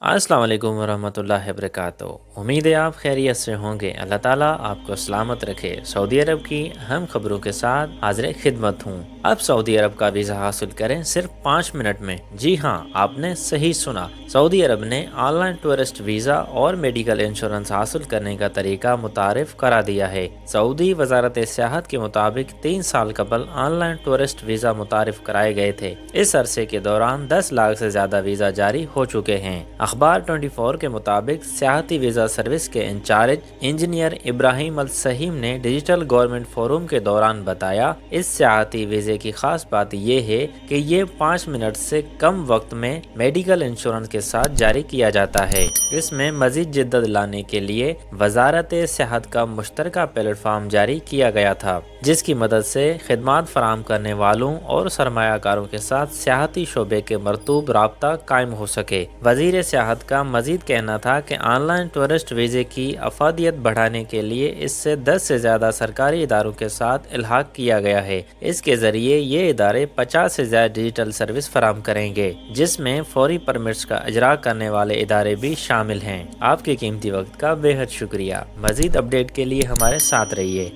अस्सलाम वालेकुम वरहमतुल्लाहि वबरकातुहू। उम्मीद है आप खैरियत से होंगे। अल्लाह ताला आपको सलामत रखे। सऊदी अरब की अहम खबरों के साथ हाजिर खिदमत हूँ। अब सऊदी अरब का वीज़ा हासिल करें सिर्फ 5 मिनट में। जी हाँ, आपने सही सुना। सऊदी अरब ने ऑनलाइन टूरिस्ट वीज़ा और मेडिकल इंश्योरेंस हासिल करने का तरीका मुतारिफ करा दिया है। सऊदी वजारत सियाहत के मुताबिक 3 साल कबल ऑनलाइन टूरिस्ट वीज़ा मुतारिफ कराए गए थे। इस अरसे के दौरान 10 लाख से ज़्यादा वीज़ा जारी हो चुके हैं। अखबार 24 के मुताबिक सियाहती वीज़ा सर्विस के इंचार्ज इंजीनियर इब्राहिम अल सहीम ने डिजिटल गवर्नमेंट फोरम के दौरान बताया, इस सियाहती वीज़े की खास बात यह है कि ये 5 मिनट से कम वक्त में मेडिकल इंश्योरेंस के साथ जारी किया जाता है। इसमें मजीद जिद्दत लाने के लिए वजारत सेहत का मुश्तरका प्लेटफार्म जारी किया गया था, जिसकी मदद से खिदमात फराम करने वालों और सरमायाकारों के साथ सियाहती शोबे के मरतूब राब्ता कायम हो सके। वजीर सियाहत का मजीद कहना था कि ऑनलाइन टूरिस्ट वीज़े की अफादियत बढ़ाने के लिए इससे 10 से ज़्यादा सरकारी इदारों के साथ इल्हाक किया गया है। इसके ज़रिए ये इदारे 50 से ज़्यादा डिजिटल सर्विस फराम करेंगे, जिसमें फौरी परमिट्स का इजरा करने वाले इदारे भी शामिल हैं। आपके कीमती वक्त का बेहद शुक्रिया। मजीद अपडेट के लिए हमारे साथ रहिए।